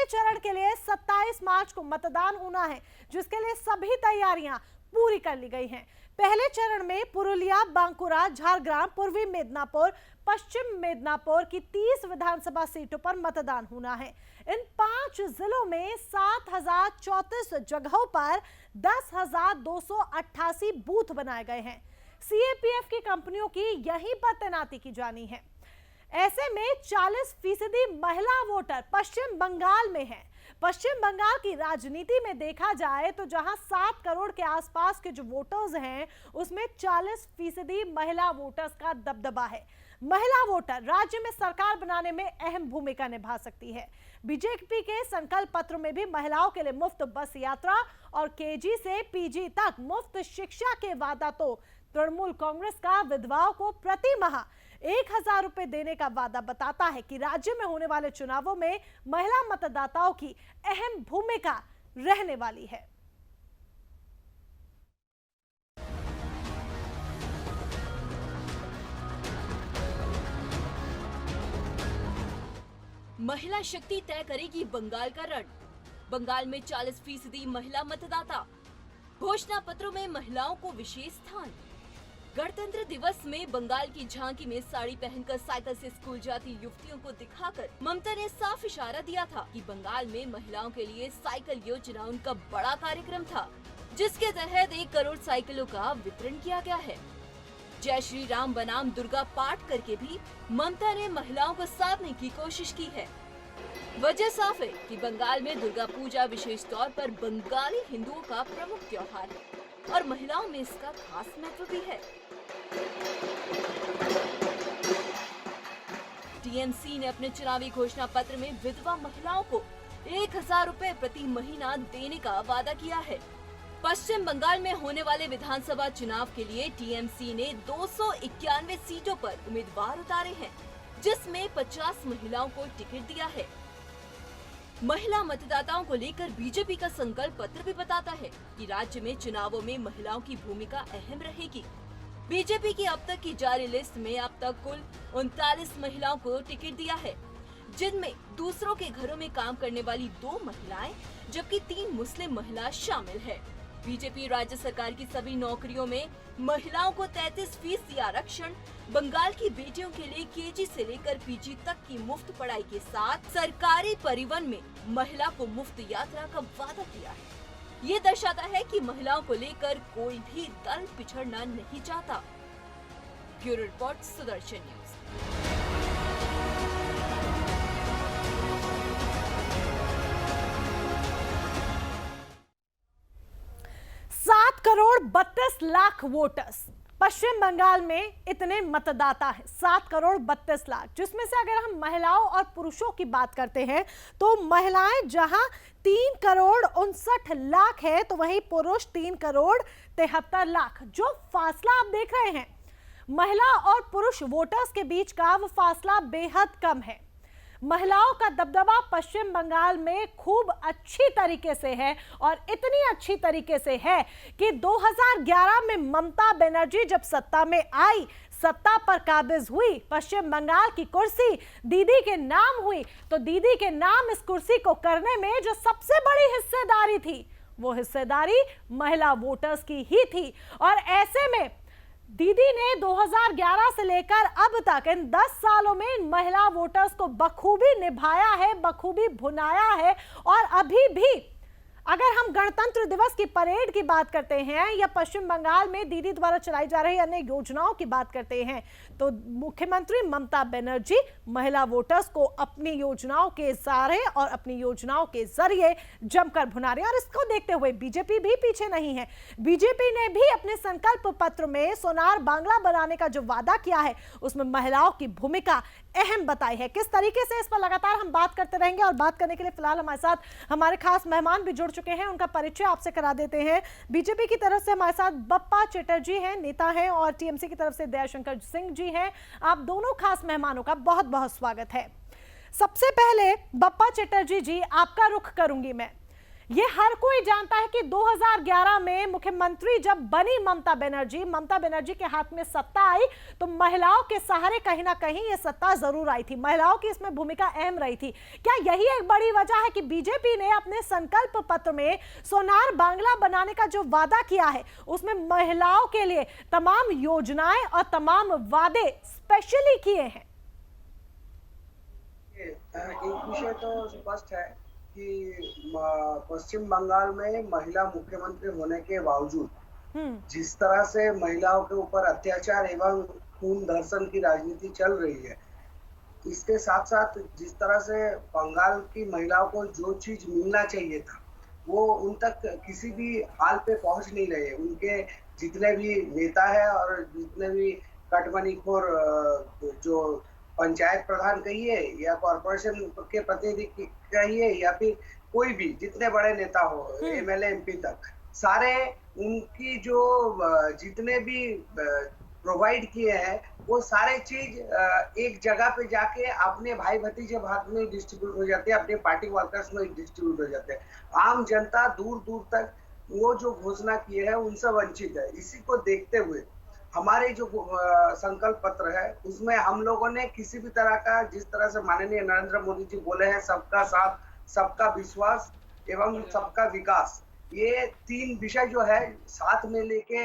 चरण के लिए 27 मार्च को मतदान होना है, जिसके लिए सभी तैयारियां पूरी कर ली गई हैं। पहले चरण में पुरुलिया, बांकुरा, झारग्राम, पूर्वी मिदनापुर, पश्चिम मिदनापुर की 30 विधानसभा सीटों पर मतदान होना है। इन 5 जिलों में 7034 जगहों पर 10,288 बूथ बनाए गए हैं। सीएपीएफ की कंपनियों की यहीं पर तैनाती की जानी है। ऐसे में 40% महिला वोटर पश्चिम बंगाल में है। पश्चिम बंगाल की राजनीति में देखा जाए तो जहां 7 करोड़ के आसपास के जो वोटर्स हैं, उसमें 40% महिला वोटर्स का दबदबा है। महिला वोटर राज्य में सरकार बनाने में अहम भूमिका निभा सकती है। बीजेपी के संकल्प पत्र में भी महिलाओं के लिए मुफ्त बस यात्रा और केजी से पीजी तक मुफ्त शिक्षा के वादा तो तृणमूल कांग्रेस का विधवाओं को प्रति माह 1,000 रुपए देने का वादा बताता है कि राज्य में होने वाले चुनावों में महिला मतदाताओं की अहम भूमिका रहने वाली है। महिला शक्ति तय करेगी बंगाल का रण। बंगाल में 40% महिला मतदाता। घोषणा पत्रों में महिलाओं को विशेष स्थान। गणतंत्र दिवस में बंगाल की झांकी में साड़ी पहनकर साइकिल से स्कूल जाती युवतियों को दिखाकर ममता ने साफ इशारा दिया था कि बंगाल में महिलाओं के लिए साइकिल योजना उनका बड़ा कार्यक्रम था, जिसके तहत 1 करोड़ साइकिलों का वितरण किया गया है। जय श्री राम बनाम दुर्गा पाठ करके भी ममता ने महिलाओं को साधने की कोशिश की है। वजह साफ है कि बंगाल में दुर्गा पूजा विशेष तौर पर बंगाली हिंदुओं का प्रमुख त्योहार है और महिलाओं में इसका खास महत्व भी है। टीएमसी ने अपने चुनावी घोषणा पत्र में विधवा महिलाओं को 1,000 रुपए प्रति महीना देने का वादा किया है। पश्चिम बंगाल में होने वाले विधानसभा चुनाव के लिए टीएमसी ने 291 सीटों पर उम्मीदवार उतारे हैं, जिसमें 50 महिलाओं को टिकट दिया है। महिला मतदाताओं को लेकर बीजेपी का संकल्प पत्र भी बताता है कि राज्य में चुनावों में महिलाओं की भूमिका अहम रहेगी। बीजेपी की अब तक की जारी लिस्ट में अब तक कुल 39 महिलाओं को टिकट दिया है, जिनमें दूसरों के घरों में काम करने वाली 2 महिलाएं जबकि 3 मुस्लिम महिला शामिल है। बीजेपी राज्य सरकार की सभी नौकरियों में महिलाओं को 33% आरक्षण, बंगाल की बेटियों के लिए केजी से लेकर पीजी तक की मुफ्त पढ़ाई के साथ सरकारी परिवहन में महिला को मुफ्त यात्रा का वादा किया है। ये दर्शाता है कि महिलाओं को लेकर कोई भी दल पिछड़ना नहीं चाहता। Bureau report, Sudarshan news. 7 crore 32 lakh voters Paschim Bengal में इतने मतदाता हैं, 7 करोड़ 32 लाख, जिसमें से अगर हम महिलाओं और पुरुषों की बात करते हैं तो महिलाएं जहां 3 करोड़ 59 लाख है, तो वहीं पुरुष 3 करोड़ 73 लाख। जो फासला आप देख रहे हैं महिला और पुरुष वोटर्स के बीच का, वो फासला बेहद कम है। महिलाओं का दबदबा पश्चिम बंगाल में खूब अच्छी तरीके से है और इतनी अच्छी तरीके से है कि 2011 में ममता बनर्जी जब सत्ता में आई, सत्ता पर काबिज हुई, पश्चिम बंगाल की कुर्सी दीदी के नाम हुई, तो दीदी के नाम इस कुर्सी को करने में जो सबसे बड़ी हिस्सेदारी थी, वो हिस्सेदारी महिला वोटर्स की ही थी। और ऐसे में दीदी ने 2011 से लेकर अब तक इन 10 सालों में इन महिला वोटर्स को बखूबी निभाया है, बखूबी भुनाया है। और अभी भी अगर हम गणतंत्र दिवस की परेड की बात करते हैं या पश्चिम बंगाल में दीदी द्वारा चलाई जा रही अन्य योजनाओं की बात करते हैं, तो मुख्यमंत्री ममता बनर्जी महिला वोटर्स को अपनी योजनाओं के सहारे और अपनी योजनाओं के जरिए जमकर भुना रहे हैं। और इसको देखते हुए बीजेपी भी पीछे नहीं है। बीजेपी ने भी अपने संकल्प पत्र में सोनार बांग्ला बनाने का जो वादा किया है, उसमें महिलाओं की भूमिका अहम बताई है। किस तरीके से इस पर लगातार हम बात करते रहेंगे और बात करने के लिए फिलहाल हमारे साथ हमारे खास मेहमान भी जुड़ चुके हैं, उनका परिचय आपसे करा देते हैं। बीजेपी की तरफ से हमारे साथ बप्पा चटर्जी हैं, नेता हैं, और टीएमसी की तरफ से दयाशंकर सिंह जी हैं। आप दोनों खास मेहमानों का बहुत बहुत स्वागत है। सबसे पहले बप्पा चटर्जी जी, आपका रुख करूंगी मैं। ये हर कोई जानता है कि 2011 में मुख्यमंत्री जब बनी ममता बनर्जी के हाथ में सत्ता आई तो महिलाओं के सहारे कहीं ना कहीं ये सत्ता जरूर आई थी, महिलाओं की इसमें भूमिका अहम रही थी। क्या यही एक बड़ी वजह है कि बीजेपी ने अपने संकल्प पत्र में सोनार बांग्ला बनाने का जो वादा किया है उसमें महिलाओं के लिए तमाम योजनाएं और तमाम वादे स्पेशली किए हैं? एक विषय तो स्पष्ट है कि पश्चिम बंगाल में महिला मुख्यमंत्री होने के बावजूद जिस तरह से महिलाओं के ऊपर अत्याचार एवं खून धर्षण की राजनीति चल रही है, इसके साथ साथ जिस तरह से बंगाल की महिलाओं को जो चीज मिलना चाहिए था वो उन तक किसी भी हाल पे पहुंच नहीं रहे। उनके जितने भी नेता है और जितने भी कटमनीखोर जो पंचायत प्रधान कहिए या कॉर्पोरेशन के प्रतिनिधि कहिए या फिर कोई भी जितने बड़े नेता हो, एमएलए एमपी तक, सारे उनकी जो जितने भी प्रोवाइड किए हैं वो सारे चीज एक जगह पे जाके अपने भाई भतीजे भाग में डिस्ट्रीब्यूट हो जाते हैं, अपने पार्टी वर्कर्स में डिस्ट्रीब्यूट हो जाते हैं। आम जनता दूर दूर तक वो जो घोषणा किए हैं उनसे वंचित है। इसी को देखते हुए हमारे जो संकल्प पत्र है उसमें हम लोगों ने किसी भी तरह का, जिस तरह से माननीय नरेंद्र मोदी जी बोले हैं, सबका साथ, सबका विश्वास एवं सबका विकास, ये 3 विषय जो है साथ में लेके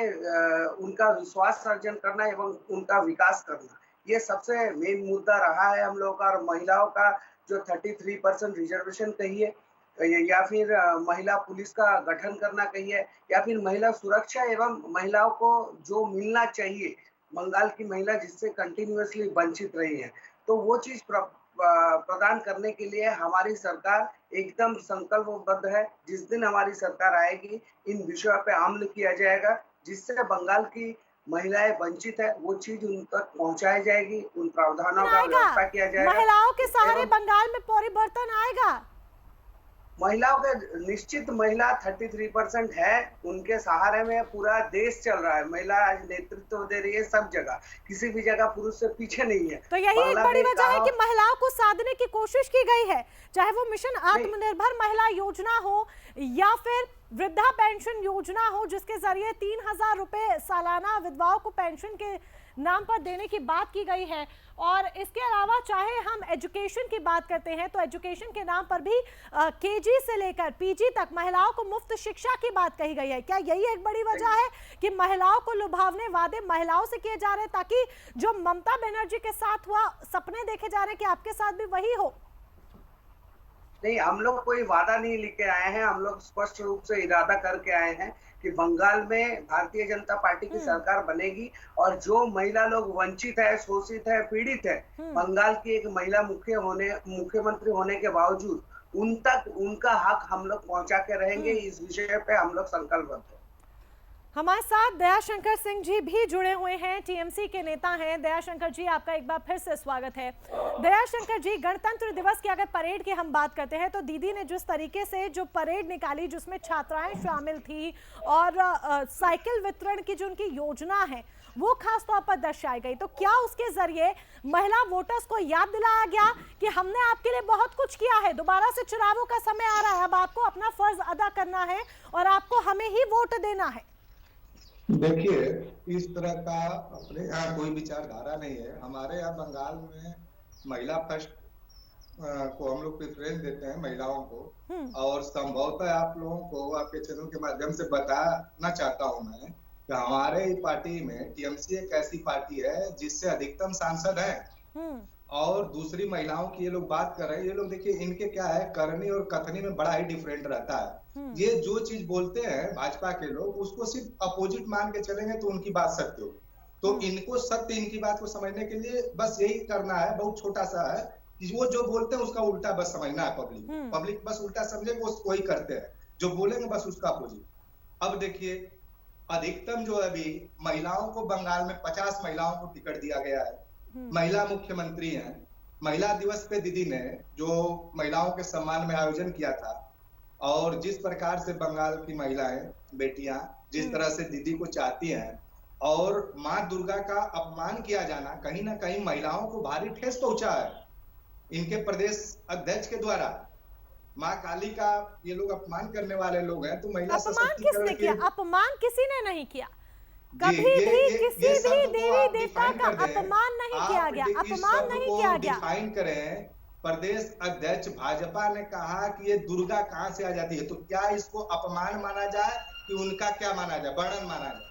उनका विश्वास सर्जन करना एवं उनका विकास करना, ये सबसे मेन मुद्दा रहा है हम लोगों का। और महिलाओं का जो 33% रिजर्वेशन कहिए या फिर महिला पुलिस का गठन करना कहिए या फिर महिला सुरक्षा एवं महिलाओं को जो मिलना चाहिए, बंगाल की महिला जिससे कंटिन्यूअसली वंचित रही है, तो वो चीज प्रदान करने के लिए हमारी सरकार एकदम संकल्पबद्ध है। जिस दिन हमारी सरकार आएगी इन विषयों पे अमल किया जाएगा, जिससे बंगाल की महिलाएं वंचित है वो चीज उन तक पहुंचाई जाएगी, उन प्रावधानों का व्यवस्था किया जाएगा। महिलाओं के सहारे बंगाल में परिवर्तन आएगा। महिलाओं के निश्चित, महिला 33% है, उनके सहारे में पूरा देश चल रहा है। महिला आज नेतृत्व दे रही है सब जगह, किसी भी जगह पुरुष से पीछे नहीं है। तो यही एक बड़ी वजह है कि महिलाओं को साधने की कोशिश की गई है, चाहे वो मिशन आत्मनिर्भर महिला योजना हो या फिर वृद्धा पेंशन योजना हो, जिसके जरिए 3000 रुपए सालाना विधवाओं को पेंशन के नाम पर देने की बात की गई है। और इसके अलावा चाहे हम एजुकेशन की बात करते हैं तो एजुकेशन के नाम पर भी केजी से लेकर पीजी तक महिलाओं को मुफ्त शिक्षा की बात कही गई है। क्या यही एक बड़ी वजह है कि महिलाओं को लुभावने वादे महिलाओं से किए जा रहे हैं, ताकि जो ममता बनर्जी के साथ हुआ सपने देखे जा रहे हैं कि आपके साथ भी वही हो? नहीं, हम लोग कोई वादा नहीं लेके आए हैं। हम लोग स्पष्ट रूप से इरादा करके आए हैं कि बंगाल में भारतीय जनता पार्टी की सरकार बनेगी और जो महिला लोग वंचित है, शोषित है, पीड़ित है, बंगाल की एक महिला मुख्यमंत्री होने के बावजूद उन तक उनका हक हम लोग पहुंचा के रहेंगे। इस विषय पे हम लोग संकल्पबद्ध हैं। हमारे साथ दयाशंकर सिंह जी भी जुड़े हुए हैं, टीएमसी के नेता हैं। दयाशंकर जी, आपका एक बार फिर से स्वागत है। दयाशंकर जी, गणतंत्र दिवस की अगर परेड की हम बात करते हैं तो दीदी ने जिस तरीके से जो परेड निकाली, जिसमें छात्राएं शामिल थी और साइकिल वितरण की जो उनकी योजना है वो खास तौर पर दर्शाई गई, तो क्या उसके जरिए महिला वोटर्स को याद दिलाया गया कि हमने आपके लिए बहुत कुछ किया है, दोबारा से चुनावों का समय आ रहा है, अब आपको अपना फर्ज अदा करना है और आपको हमें ही वोट देना है? देखिए, इस तरह का अपने यहाँ कोई विचारधारा नहीं है। हमारे यहाँ बंगाल में महिला फर्स्ट को हम लोग प्रेफरेंस देते हैं महिलाओं को, और संभवतः आप लोगों को आपके चैनल के माध्यम से बताना चाहता हूं मैं कि हमारे पार्टी में टीएमसी एक ऐसी पार्टी है जिससे अधिकतम सांसद हैं। और दूसरी महिलाओं की ये लोग बात कर रहे हैं, ये लोग देखिए इनके क्या है, करनी और कथनी में बड़ा ही डिफरेंट रहता है। ये जो चीज बोलते हैं भाजपा के लोग उसको सिर्फ अपोजिट मान के चलेंगे तो उनकी बात सत्य हो। तो इनको सत्य, इनकी बात को समझने के लिए बस यही करना है, बहुत छोटा सा है कि वो जो बोलते हैं उसका उल्टा बस समझना है। पब्लिक बस उल्टा समझे, वो वही करते हैं, जो बोलेंगे बस उसका अपोजिट। अब देखिए, अधिकतम जो अभी महिलाओं को बंगाल में 50 महिलाओं को टिकट दिया गया है, महिला मुख्यमंत्री हैं। महिला दिवस पे दीदी ने जो महिलाओं के सम्मान में आयोजन किया था और जिस प्रकार से बंगाल की महिलाएं, बेटियां जिस तरह से दीदी को चाहती हैं और मां दुर्गा का अपमान किया जाना कहीं ना कहीं महिलाओं को भारी ठेस पहुंचा है इनके प्रदेश अध्यक्ष के द्वारा। माँ काली का ये लोग अपमान करने वाले लोग हैं। तो महिला अपमान सशक्तिकरण किसने किया? अपमान किसी ने नहीं किया। कभी ये- भी ये- किसी ये भी शब्द को देवी आप देवता डिफाइन का कर दें। अपमान नहीं किया गया, इस अपमान शब्द नहीं को किया गया। डिफाइन करें। प्रदेश अध्यक्ष भाजपा ने कहा कि ये दुर्गा कहाँ से आ जाती है, तो क्या इसको अपमान माना जाए कि उनका क्या माना जाए, वर्णन माना जाए?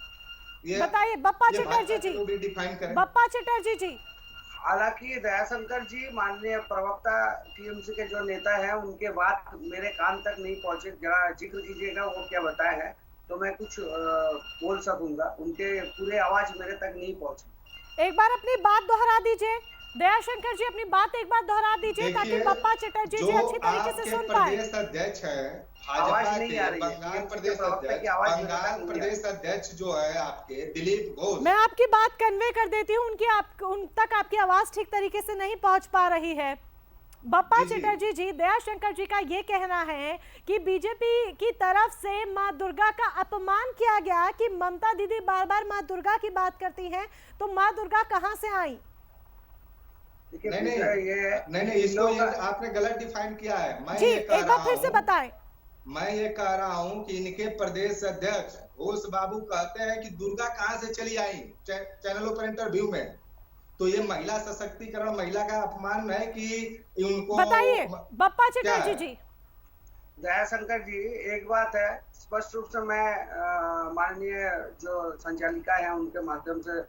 ये बताइए बप्पा ये चटर्जी भाजपा जी, को भी डिफाइन करें। बप्पा चटर्जी जी। हालांकि दयाशंकर जी माननीय प्रवक्ता टीएमसी के जो नेता हैं उनके बात मेरे कान तक नहीं पहुंचे, जरा जिक्र कीजिएगा वो क्या बताए हैं तो मैं कुछ बोल सकूंगा। उनके पूरे आवाज मेरे तक नहीं पहुंचे। एक बार अपनी बात दोहरा दीजिए दयाशंकर जी, अपनी बात एक बार दोहरा दीजिए ताकि बप्पा चटर्जी जी अच्छी तरीके से सुन पाए। प्रदेश अध्यक्ष है आवाज भाजपा नहीं के आ रही है। बंगाल प्रदेश प्रवक्ता की अध्यक्ष, आवाज मेरे तक बंगाल नहीं प्रदेश अध्यक्ष जो है आपके दिलीप घोष, मैं आपकी बात कन्वे कर देती हूँ, उन तक आपकी आवाज ठीक तरीके से नहीं पहुंच पा रही है। बप्पा चटर्जी जी, दयाशंकर जी का ये कहना है कि बीजेपी की तरफ से मां दुर्गा का अपमान किया गया कि ममता दीदी बार बार मां दुर्गा की बात करती हैं, तो मां दुर्गा कहां से आई? नहीं, इसको आपने गलत डिफाइन किया है। मैं जी ये कह एक बार रहा फिर से हूं, बताएं। मैं ये कह रहा हूं कि इनके प्रदेश अध्यक्ष घोष बाबू कहते हैं कि दुर्गा कहां से चली आई चैनलों पर इंटरव्यू में। तो ये महिला सशक्तिकरण, महिला का अपमान है कि उनको बताइए बप्पा चटर्जी जी। दयाशंकर जी, एक बात है स्पष्ट रूप से मैं माननीय जो संचालिका है उनके माध्यम से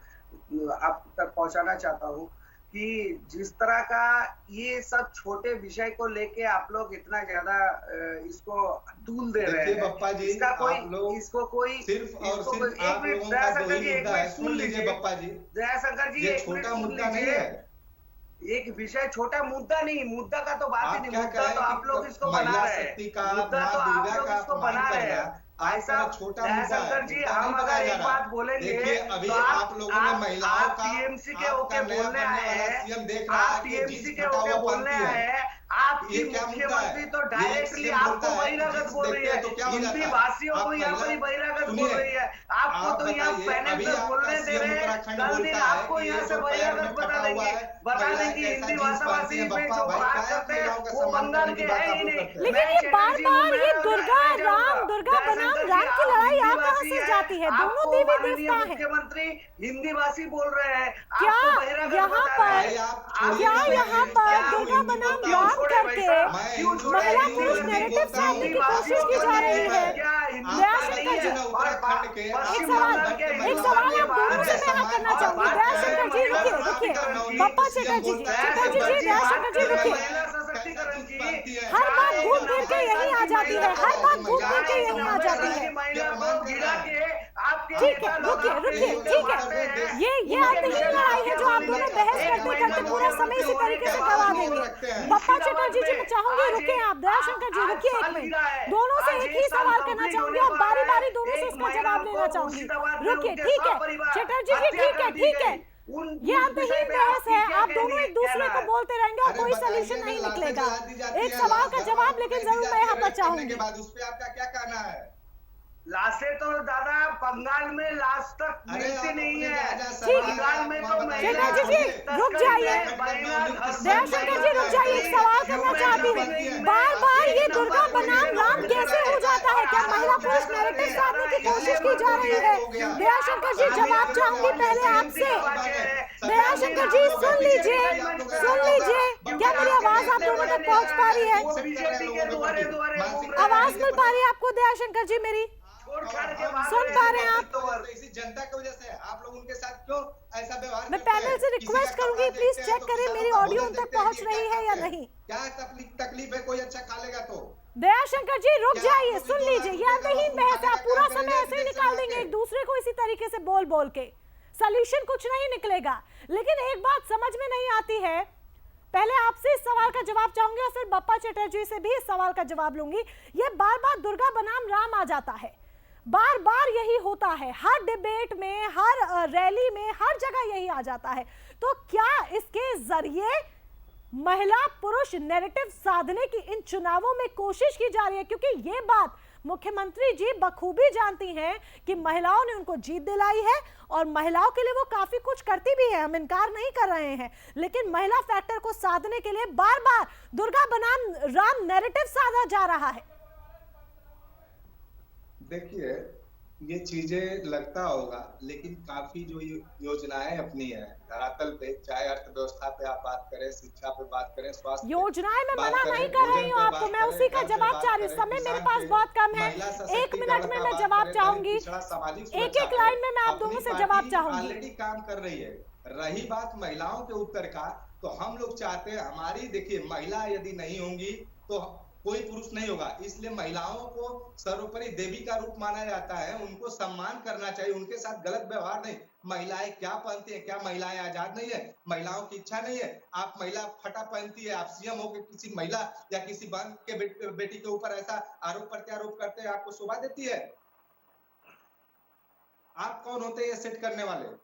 आप तक पहुंचाना चाहता हूं कि जिस तरह का ये सब छोटे विषय को लेके आप लोग इतना ज्यादा इसको तूल दे रहे हैं। बप्पा जी, इसका कोई इसको कोई सिर्फ और सिर्फ एक आप मिनट लोगों का दो ही दयाशंकर जी, एक मुद्दा है। मिनट सुन लीजिए बप्पा जी, दयाशंकर जी, ये एक मिनट छोटा सुन मुद्दा नहीं लीजिए। है। एक विषय छोटा मुद्दा नहीं, मुद्दा का तो बात ही नहीं, मुद्दा तो आप लोग इसको बना महिला रहे शक्ति हैं, का, मुद्दा तो मां आप दुर्गा लोग का इसको अपमान बना रहे करना हैं। आपका छोटा मुद्दा है, दयाशंकर जी, मुद्दा हम नहीं अगर बताया जा एक रहा। बात बोलेंगे देखिए अभी तो आप लोगों ने महिलाओं का, टीएमसी के आपका ओके नया बोलने बनने आए वाला हैं, सीएम देख रहा है आप कि टीएमसी जीन्स के फटा ओके हुआ बोलने पहनती आए है। हैं, आपकी ये क्या मुद्दा है? मुख्यमंत्री तो ये डायरेक्टली सीएम आपको बोलता है, बहिरागत जीन्स बोल रही देखते है, हैं तो क्या हो जाता हिंदी है? भाषियों आप को यहाँ पर महिला- बहिरागत बोल सुनिए, रही है, आपको आप तो यहाँ बताइए, पैनल अभी पे आपका बोलने दे सीएम रहे हैं, उत्तराखंड कल दिन बोलता है आपको कि यहाँ ये से जो पैर में बहिरागत बता फटा हुआ देंगे, है, बता महिलाएं देंगे कैसा हिंदी जीन्स भाषाभाषी पहनती हैं। में बप्पा जो भाई बात क्या है करते हैं महिलाओं का वो सम्मान बंगाल करने के की बात है आप ही लोग नहीं। करते हैं। लेकिन ये बार बार ये दुर्गा राम दुर्गा बनाम राम की लड़ाई यहाँ कहाँ से जाती है? दोनों देवी देवता हैं। मुख्यमंत्री हिंदी भाषी बोल रहे हैं, क्या आपको बहिरागत यहाँ बता पर रहे हैं। क्या यहाँ पर दुर्गा बनाम राम करके महिला पुरुष नैरेटिव साधने की कोशिश की जा रही है? दयाशंकर जी, एक सवाल आप दोनों से मैं करना चाहूंगी। दयाशंकर जी रुकिए, बप्पा चटर्जी जी, दयाशंकर जी रुकिए। हर बात घूम फिर के यही आ जाती है, हर बात घूम फिर के यही आ जाती है। ठीक है, रुकिए, ठीक है। ये अंतहीन लड़ाई है जो आप दोनों बहस करते करते पूरा समय इसी तरीके से गवा देंगे। बप्पा चटर्जी जी, मैं चाहूंगी रुके आप। दयाशंकर जी रुकिए एक मिनट, दोनों से एक ही सवाल करना चाहूंगी और बारी बारी दोनों से इसका जवाब लेना चाहूंगी। रुकिए, ठीक है चटर्जी जी, ठीक है। ये अंतहीन बहस है, आप दोनों एक दूसरे को बोलते रहेंगे और कोई सलूशन नहीं निकलेगा। एक सवाल का जवाब लेकिन जरूर मैं यहाँ पर चाहूंगी। उस पे आपका क्या कहना है? लाशें तो दादा बंगाल में लाश तक मिलती नहीं है। बंगाल में तो चटर्जी जी रुक जाइए, दयाशंकर जी रुक जाइए, एक सवाल करना चाहती हूँ। बार बार ये दुर्गा बनाम राम कैसे हो जाता है? क्या महिला पुरुष नैरेटिव साधने की कोशिश की जा रही है? दयाशंकर जी जवाब चाहूंगी पहले आपसे। दयाशंकर जी सुन लीजिए, क्या मेरी आवाज आप दोनों तक पहुँच पा रही है? आवाज मिल पा रही है आपको दयाशंकर जी मेरी? सुन पा रहे हैं आप? इसी जनता की वजह से आप लोग उनके साथ क्यों ऐसा व्यवहार? मैं पैनल से रिक्वेस्ट करूंगी प्लीज चेक करें मेरी ऑडियो उन तक पहुंच रही है या नहीं। क्या तकलीफ है? कोई अच्छा खा लेगा तो? दयाशंकर जी रुक जाइए, सुन लीजिए, ये अंतहीन बहस है, आप पूरा समय ऐसे ही निकाल देंगे एक दूसरे को इसी तरीके से बोल के, सॉल्यूशन कुछ नहीं निकलेगा। लेकिन एक बात समझ में नहीं आती है, पहले आपसे इस सवाल का जवाब चाहूंगी और फिर बप्पा चटर्जी से भी इस सवाल का जवाब लूंगी। ये बार बार दुर्गा बनाम राम आ जाता है, बार बार यही होता है, हर डिबेट में, हर रैली में, हर जगह यही आ जाता है। तो क्या इसके जरिए महिला पुरुष नैरेटिव साधने की इन चुनावों में कोशिश की जा रही है, क्योंकि ये बात मुख्यमंत्री जी बखूबी जानती हैं कि महिलाओं ने उनको जीत दिलाई है और महिलाओं के लिए वो काफी कुछ करती भी है, हम इनकार नहीं कर रहे हैं, लेकिन महिला फैक्टर को साधने के लिए बार बार दुर्गा बनाम राम नैरेटिव साधा जा रहा है। देखिए, ये चीजें लगता होगा, लेकिन काफी जो योजनाएं अपनी है धरातल पे, चाहे अर्थव्यवस्था पे आप बात करें, शिक्षा पे बात करें, स्वास्थ्य योजनाएं मैं मना नहीं कर रही हूँ आपको, मैं उसी का जवाब चाह रही हूँ। समय मेरे पास बहुत कम है, 1 मिनट में मैं जवाब चाहूंगी, एक एक लाइन में मैं आप दोनों से जवाब चाहूंगी। ऑलरेडी काम कर रही है। रही बात महिलाओं के उत्तर का, तो हम लोग चाहते हैं हमारी, देखिए महिला यदि नहीं होंगी तो कोई पुरुष नहीं होगा, इसलिए महिलाओं को सर्वोपरि देवी का रूप माना जाता है, उनको सम्मान करना चाहिए, उनके साथ गलत व्यवहार नहीं। महिलाएं क्या पहनती है, क्या महिलाएं आजाद नहीं है? महिलाओं की इच्छा नहीं है? आप महिला फटा पहनती है, आप सीएम होकर किसी महिला या किसी बहन के बेटी के ऊपर ऐसा आरोप प्रत्यारोप करते हैं, आपको शोभा देती है? आप कौन होते हैं ये सेट करने वाले?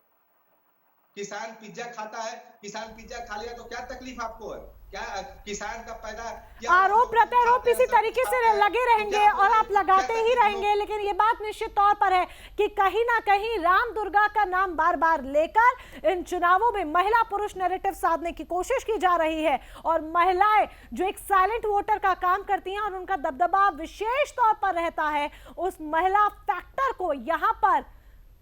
किसान पिज्जा खाता है, किसान पिज्जा खा लिया तो क्या तकलीफ आपको है? क्या किसान का पैदा, आरोप प्रत्यारोप इसी तरीके से लगे रहेंगे और आप लगाते ही रहेंगे, लेकिन ये बात निश्चित तौर पर है कि कहीं ना कहीं राम दुर्गा का नाम बार बार लेकर इन चुनावों में महिला पुरुष नैरेटिव साधने की कोशिश की जा रही है, और महिलाएं जो एक साइलेंट वोटर का काम करती हैं और उनका दबदबा विशेष तौर पर रहता है, उस महिला फैक्टर को यहां पर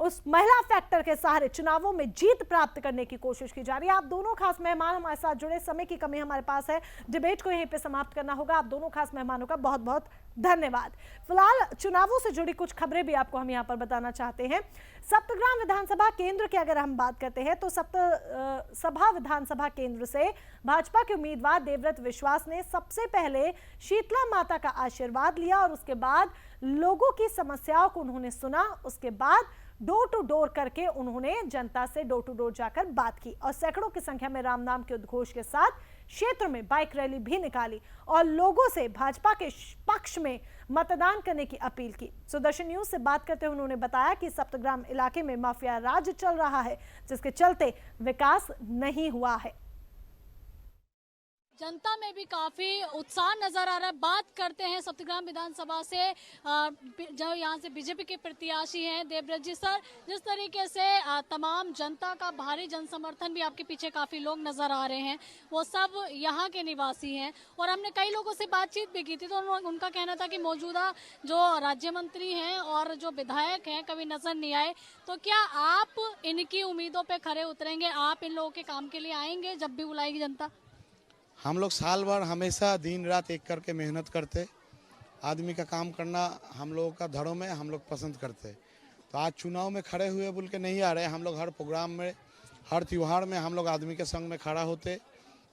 उस महिला फैक्टर के सहारे चुनावों में जीत प्राप्त करने की कोशिश की जा रही है। आप दोनों खास मेहमान हमारे साथ जुड़े, समय की कमी हमारे पास है, डिबेट को यहीं पे समाप्त करना होगा। आप दोनों खास मेहमानों का बहुत बहुत धन्यवाद। फिलहाल चुनावों से जुड़ी कुछ खबरें भी आपको हम यहाँ पर बताना चाहते हैं। सप्तग्राम विधानसभा केंद्र की अगर हम बात करते हैं तो सभा विधानसभा केंद्र से भाजपा के उम्मीदवार देवव्रत विश्वास ने सबसे पहले शीतला माता का आशीर्वाद लिया और उसके बाद लोगों की समस्याओं को उन्होंने सुना। उसके बाद डोर टू डोर करके उन्होंने जनता से डोर टू डोर जाकर बात की और सैकड़ों की संख्या में राम नाम के उद्घोष के साथ क्षेत्र में बाइक रैली भी निकाली और लोगों से भाजपा के पक्ष में मतदान करने की अपील की। सुदर्शन न्यूज से बात करते हुए उन्होंने बताया कि सप्तग्राम इलाके में माफिया राज चल रहा है, जिसके चलते विकास नहीं हुआ है। जनता में भी काफी उत्साह नजर आ रहा है। बात करते हैं सप्तग्राम विधानसभा से, जो यहाँ से बीजेपी के प्रत्याशी हैं देवव्रत जी सर, जिस तरीके से तमाम जनता का भारी जन समर्थन भी आपके पीछे काफी लोग नजर आ रहे हैं, वो सब यहाँ के निवासी हैं और हमने कई लोगों से बातचीत भी की थी तो उनका कहना था कि मौजूदा जो राज्य मंत्री हैं और जो विधायक हैं कभी नजर नहीं आए। तो क्या आप इनकी उम्मीदों पे खरे उतरेंगे? आप इन लोगों के काम के लिए आएंगे जब भी बुलाएगी जनता? हम लोग साल भर हमेशा दिन रात एक करके मेहनत करते, आदमी का काम करना हम लोगों का धड़ों में हम लोग पसंद करते। तो आज चुनाव में खड़े हुए बोल के नहीं आ रहे, हम लोग हर प्रोग्राम में हर त्यौहार में हम लोग आदमी के संग में खड़ा होते।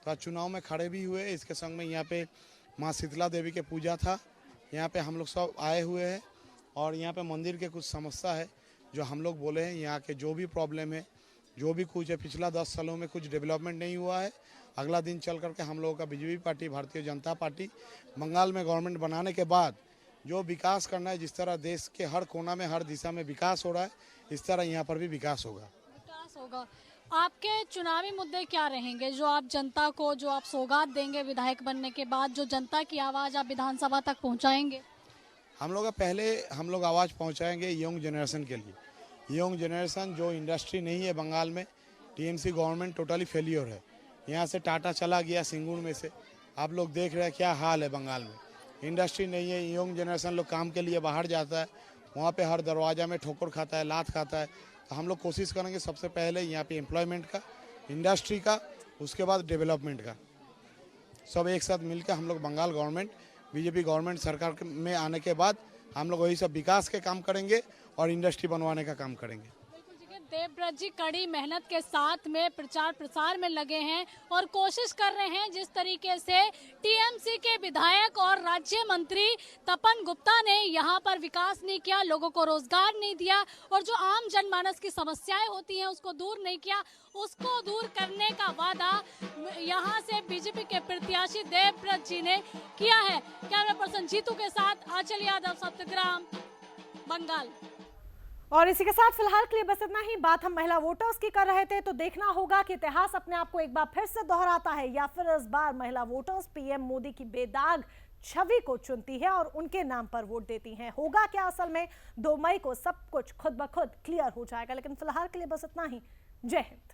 तो आज चुनाव में खड़े भी हुए, इसके संग में यहाँ पे माँ शीतला देवी के पूजा था, यहाँ पे हम लोग सब आए हुए हैं और यहाँ पे मंदिर के कुछ समस्या है जो हम लोग बोले हैं, यहाँ के जो भी प्रॉब्लम है, जो भी कुछ है, पिछला 10 सालों में कुछ डेवलपमेंट नहीं हुआ है। अगला दिन चल करके हम लोगों का BJP party, Bharatiya Janata party Bengal में गवर्नमेंट बनाने के बाद जो विकास करना है, जिस तरह देश के हर कोना में हर दिशा में विकास हो रहा है, इस तरह यहाँ पर भी विकास होगा। आपके चुनावी मुद्दे क्या रहेंगे जो आप जनता को, जो आप सौगात देंगे विधायक बनने के बाद, जो जनता की आवाज़ आप विधानसभा तक पहुँचाएंगे? हम लोग पहले हम लोग आवाज़ पहुँचाएंगे यंग जनरेशन के लिए। यंग जनरेशन जो इंडस्ट्री नहीं है बंगाल में, टीएमसी गवर्नमेंट टोटली फेलियर है। यहाँ से टाटा चला गया सिंगूर में से, आप लोग देख रहे हैं क्या हाल है बंगाल में, इंडस्ट्री नहीं है। यंग जनरेशन लोग काम के लिए बाहर जाता है, वहाँ पे हर दरवाजा में ठोकर खाता है, लात खाता है। तो हम लोग कोशिश करेंगे सबसे पहले यहाँ पे एम्प्लॉयमेंट का, इंडस्ट्री का, उसके बाद डेवलपमेंट का, सब एक साथ मिलकर हम लोग बंगाल गवर्नमेंट, बीजेपी गवर्नमेंट सरकार में आने के बाद हम लोग वही सब विकास के काम करेंगे और इंडस्ट्री बनवाने का काम करेंगे। देवव्रत जी कड़ी मेहनत के साथ में प्रचार प्रसार में लगे हैं और कोशिश कर रहे हैं, जिस तरीके से टीएमसी के विधायक और राज्य मंत्री तपन गुप्ता ने यहाँ पर विकास नहीं किया, लोगों को रोजगार नहीं दिया और जो आम जनमानस की समस्याएं होती हैं उसको दूर नहीं किया, उसको दूर करने का वादा यहाँ से बीजेपी के प्रत्याशी देवव्रत जी ने किया है। कैमरा पर्सन जीतू के साथ आंचल यादव, सप्तग्राम, बंगाल। और इसी के साथ फिलहाल के लिए बस इतना ही। बात हम महिला वोटर्स की कर रहे थे, तो देखना होगा कि इतिहास अपने आप को एक बार फिर से दोहराता है या फिर इस बार महिला वोटर्स पीएम मोदी की बेदाग छवि को चुनती है और उनके नाम पर वोट देती हैं। होगा क्या असल में, 2 मई को सब कुछ खुद ब खुद क्लियर हो जाएगा। लेकिन फिलहाल के लिए बस इतना ही। जय हिंद।